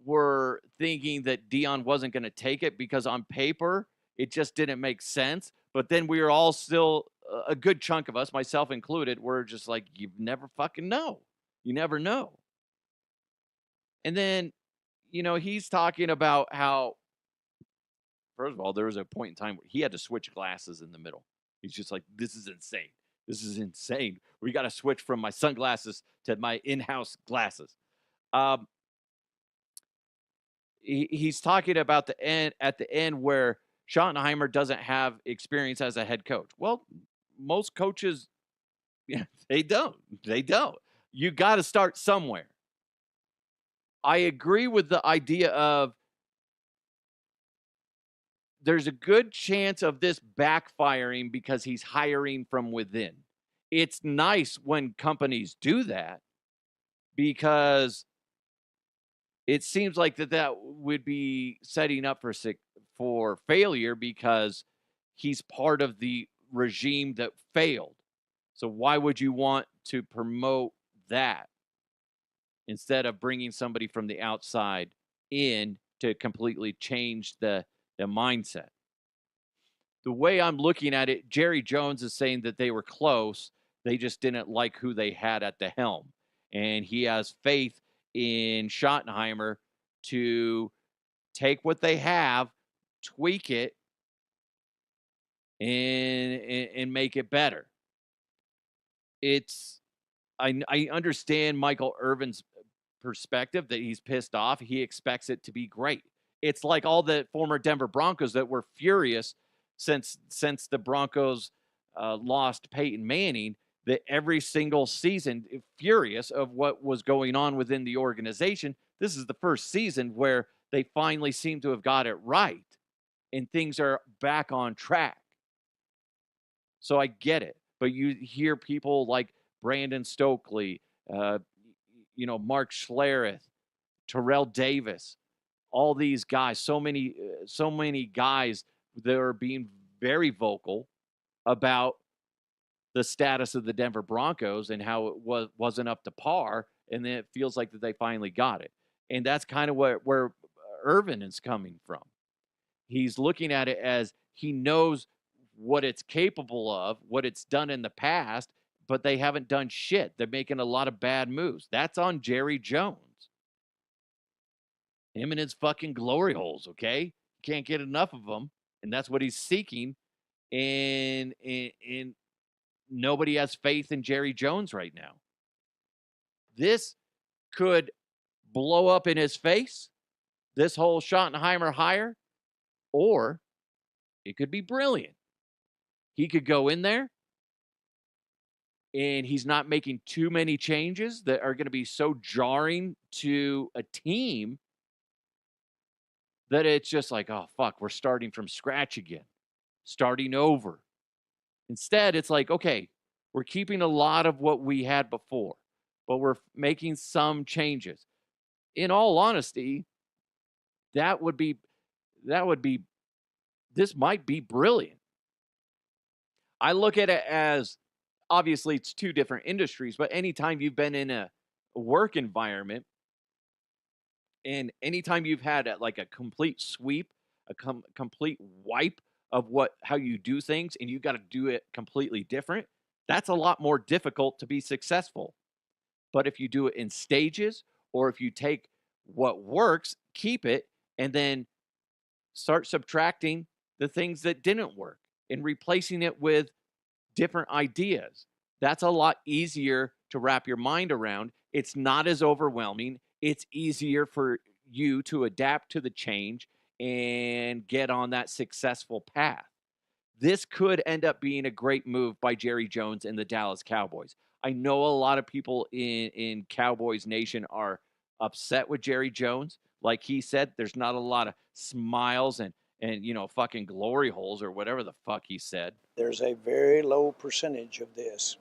were thinking that Deion wasn't going to take it because on paper it just didn't make sense. But then we were all still, a good chunk of us, myself included, were just like, you never fucking know. You never know. And then, he's talking about how, first of all, there was a point in time where he had to switch glasses in the middle. He's just like, this is insane. This is insane. We got to switch from my sunglasses to my in-house glasses. He's talking about at the end where Schottenheimer doesn't have experience as a head coach. Well, most coaches, they don't. You got to start somewhere. I agree with the idea of there's a good chance of this backfiring because he's hiring from within. It's nice when companies do that because it seems like that would be setting up for failure because he's part of the regime that failed. So why would you want to promote that instead of bringing somebody from the outside in to completely change the mindset? The way I'm looking at it, Jerry Jones is saying that they were close. They just didn't like who they had at the helm. And he has faith in Schottenheimer to take what they have, tweak it, and make it better. I understand Michael Irvin's perspective that he's pissed off. He expects it to be great. It's like all the former Denver Broncos that were furious since the Broncos lost Peyton Manning, that every single season furious of what was going on within the organization. This is the first season where they finally seem to have got it right and things are back on track. So I get it. But you hear people like Brandon Stokely, Mark Schlereth, Terrell Davis, all these guys, so many guys that are being very vocal about the status of the Denver Broncos and how it wasn't up to par, and then it feels like that they finally got it. And that's kind of where Irvin is coming from. He's looking at it as he knows what it's capable of, what it's done in the past, but they haven't done shit. They're making a lot of bad moves. That's on Jerry Jones. Him and his fucking glory holes, okay? Can't get enough of them, and that's what he's seeking. And nobody has faith in Jerry Jones right now. This could blow up in his face, this whole Schottenheimer hire, or it could be brilliant. He could go in there and he's not making too many changes that are going to be so jarring to a team that it's just like, oh, fuck, we're starting from scratch again, starting over. Instead, it's like, okay, we're keeping a lot of what we had before, but we're making some changes. In all honesty, this might be brilliant. I look at it as, obviously it's two different industries, but anytime you've been in a work environment and anytime you've had like a complete sweep, a complete wipe of how you do things, and you got to do it completely different, that's a lot more difficult to be successful. But if you do it in stages, or if you take what works, keep it, and then start subtracting the things that didn't work and replacing it with different ideas, that's a lot easier to wrap your mind around. It's not as overwhelming. It's easier for you to adapt to the change and get on that successful path. This could end up being a great move by Jerry Jones and the Dallas Cowboys. I know a lot of people in Cowboys Nation are upset with Jerry Jones. Like he said, there's not a lot of smiles and fucking glory holes or whatever the fuck he said. There's a very low percentage of this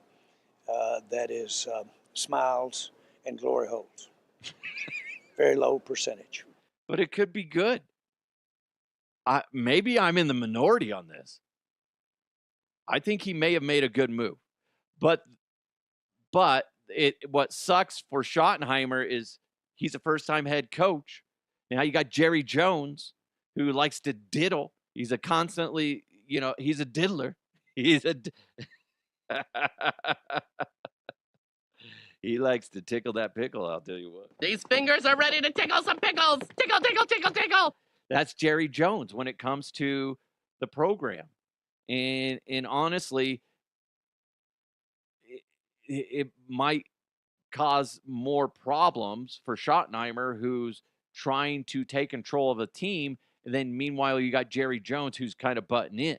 that is smiles and glory holes. Very low percentage. But it could be good. Maybe I'm in the minority on this. I think he may have made a good move. But what sucks for Schottenheimer is he's a first-time head coach. Now you got Jerry Jones, who likes to diddle. He's a constantly, he's a diddler. He's a he likes to tickle that pickle, I'll tell you what. These fingers are ready to tickle some pickles. Tickle, tickle, tickle, tickle. That's Jerry Jones when it comes to the program. And honestly, it might cause more problems for Schottenheimer, who's trying to take control of the team. And then meanwhile, you got Jerry Jones, who's kind of butting in.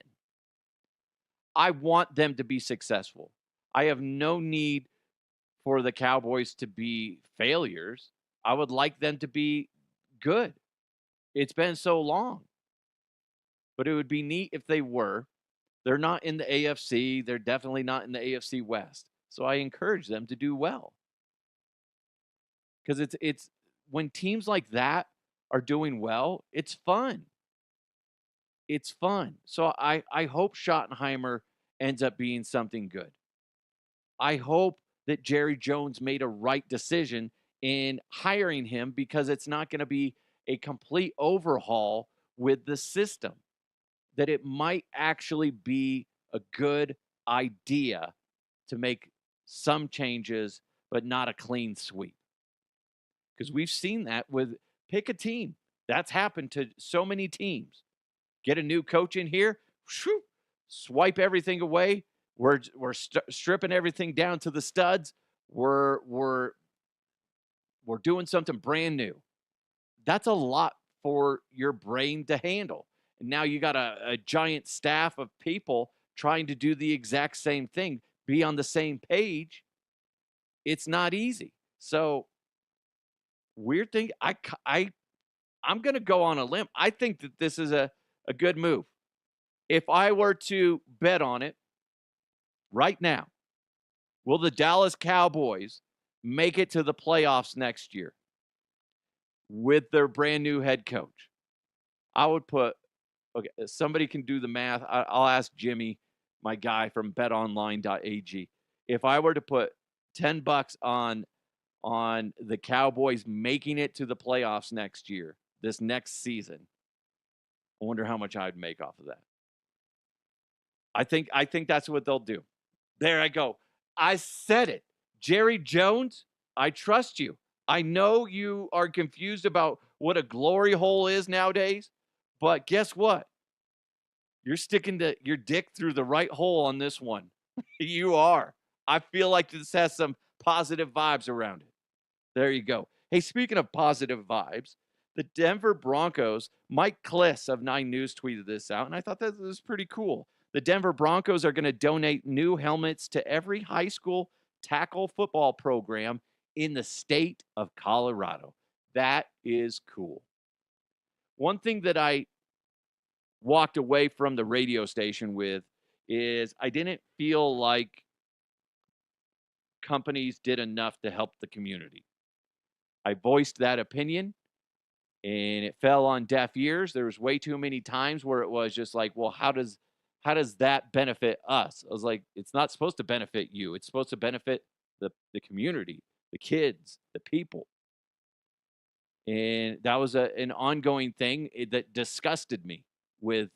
I want them to be successful. I have no need for the Cowboys to be failures. I would like them to be good. It's been so long. But it would be neat if they were. They're not in the AFC. They're definitely not in the AFC West. So I encourage them to do well. Because it's when teams like that are doing well, it's fun. It's fun. So I hope Schottenheimer ends up being something good. I hope that Jerry Jones made a right decision in hiring him, because it's not going to be a complete overhaul with the system. That it might actually be a good idea to make some changes, but not a clean sweep. Because we've seen that with pick a team. That's happened to so many teams. Get a new coach in here, whew, swipe everything away. We're stripping everything down to the studs. We're doing something brand new. That's a lot for your brain to handle. And now you got a giant staff of people trying to do the exact same thing, be on the same page. It's not easy. So weird thing. I'm going to go on a limb. I think that this is a good move. If I were to bet on it right now, will the Dallas Cowboys make it to the playoffs next year with their brand new head coach? I would put, okay, somebody can do the math. I'll ask Jimmy, my guy from betonline.ag. If I were to put $10 on the Cowboys making it to the playoffs next year, this next season, I wonder how much I'd make off of that. I think that's what they'll do. There I go. I said it. Jerry Jones, I trust you. I know you are confused about what a glory hole is nowadays, but guess what? You're sticking your dick through the right hole on this one. You are. I feel like this has some positive vibes around it. There you go. Hey, speaking of positive vibes, the Denver Broncos, Mike Kliss of 9 News tweeted this out, and I thought that was pretty cool. The Denver Broncos are going to donate new helmets to every high school tackle football program in the state of Colorado. That is cool. One thing that I walked away from the radio station with is I didn't feel like companies did enough to help the community. I voiced that opinion, and it fell on deaf ears. There was way too many times where it was just like, well, how does that benefit us? I was like, it's not supposed to benefit you. It's supposed to benefit the community, the kids, the people. And that was an ongoing thing that disgusted me with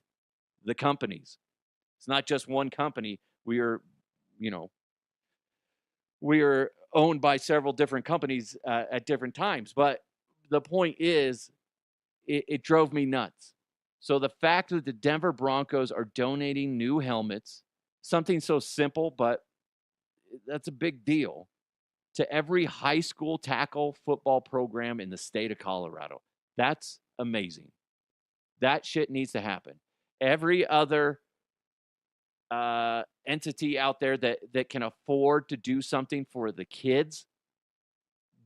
the companies. It's not just one company. We are owned by several different companies at different times. But the point is, it drove me nuts. So the fact that the Denver Broncos are donating new helmets, something so simple, but that's a big deal, to every high school tackle football program in the state of Colorado. That's amazing. That shit needs to happen. Every other entity out there that can afford to do something for the kids,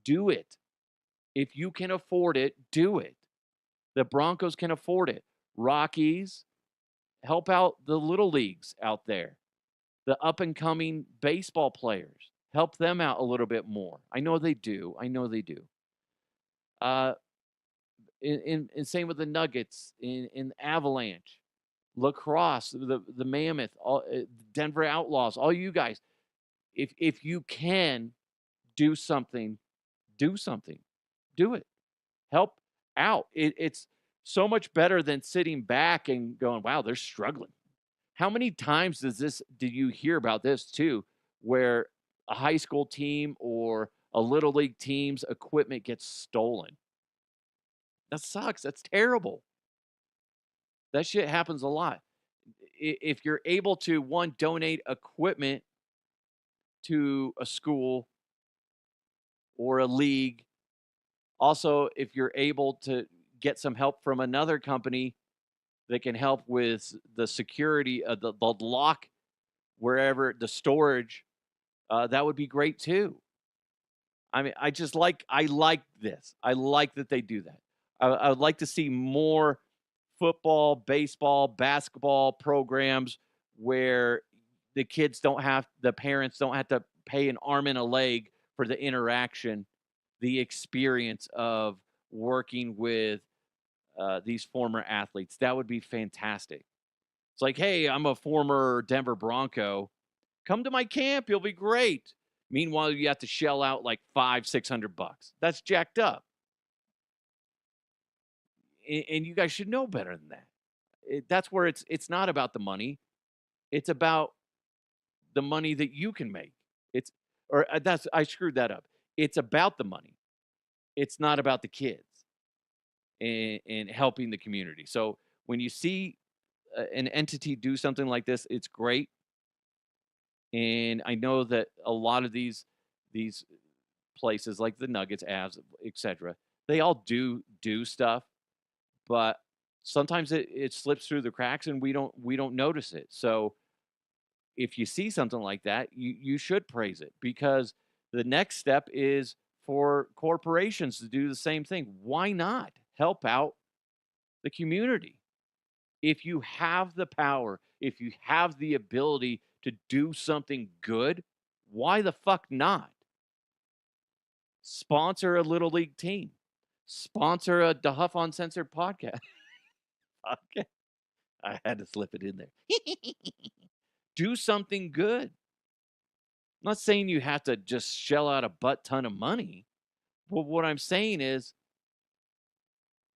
do it. If you can afford it, do it. The Broncos can afford it. Rockies, help out the little leagues out there. The up-and-coming baseball players, help them out a little bit more. I know they do. And same with the Nuggets, in Avalanche, lacrosse, the Mammoth, Denver Outlaws, all you guys. If you can do something, do it. Help out. It's so much better than sitting back and going, wow, they're struggling. How many times do you hear about this too, where a high school team or a little league team's equipment gets stolen? That sucks. That's terrible. That shit happens a lot. If you're able to, one, donate equipment to a school or a league, also, if you're able to get some help from another company that can help with the security of the lock, wherever the storage, that would be great too. I mean, I like this. I like that they do that. I would like to see more football, baseball, basketball programs where the parents don't have to pay an arm and a leg for the interaction, the experience of working with these former athletes. That would be fantastic. It's like, hey, I'm a former Denver Bronco. Come to my camp. You'll be great. Meanwhile, you have to shell out like $500-600. That's jacked up. And you guys should know better than that. That's where it's not about the money. It's about the money that you can make. I screwed that up. It's about the money. It's not about the kids and helping the community. So when you see an entity do something like this, it's great. And I know that a lot of these places like the Nuggets, Avs, etc., they all do stuff, but sometimes it slips through the cracks and we don't notice it. So if you see something like that, you should praise it, because the next step is for corporations to do the same thing. Why not help out the community? If you have the power, if you have the ability to do something good, why the fuck not? Sponsor a little league team. Sponsor a Da Huff Uncensored podcast. Okay. I had to slip it in there. Do something good. I'm not saying you have to just shell out a butt ton of money. But what I'm saying is,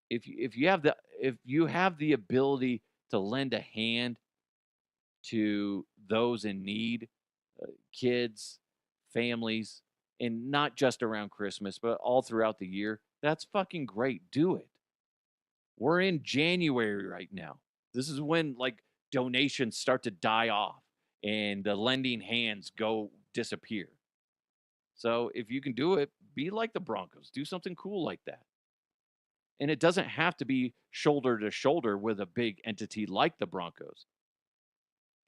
if you have the ability to lend a hand to those in need, kids, families, and not just around Christmas, but all throughout the year, that's fucking great. Do it. We're in January right now. This is when like donations start to die off and the lending hands disappear. So if you can do it, be like the Broncos. Do something cool like that. And it doesn't have to be shoulder to shoulder with a big entity like the Broncos.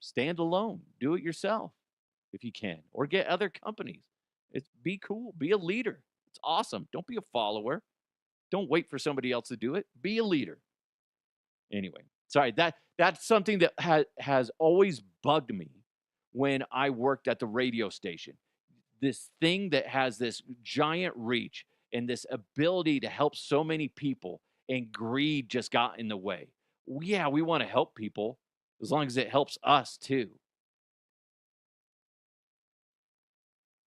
Stand alone. Do it yourself if you can. Or get other companies. Be cool. Be a leader. It's awesome. Don't be a follower. Don't wait for somebody else to do it. Be a leader. Anyway, sorry. That's something that has always bugged me when I worked at the radio station. This thing that has this giant reach and this ability to help so many people, and greed just got in the way. Yeah, we want to help people as long as it helps us too.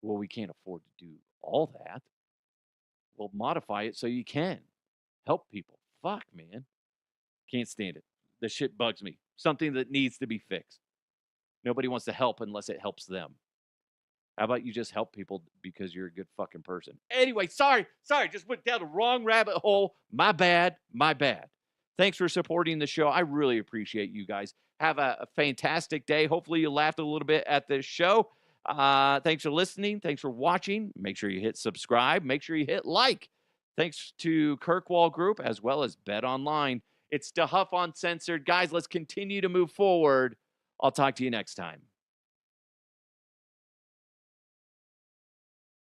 Well, we can't afford to do all that. Well, modify it so you can help people. Fuck, man. Can't stand it. The shit bugs me. Something that needs to be fixed. Nobody wants to help unless it helps them. How about you just help people because you're a good fucking person? Anyway, sorry. Just went down the wrong rabbit hole. My bad. Thanks for supporting the show. I really appreciate you guys. Have a fantastic day. Hopefully you laughed a little bit at this show. Thanks for listening. Thanks for watching. Make sure you hit subscribe. Make sure you hit like. Thanks to Kirkwall Group as well as Bet Online. It's Da Huff Uncensored. Guys, let's continue to move forward. I'll talk to you next time.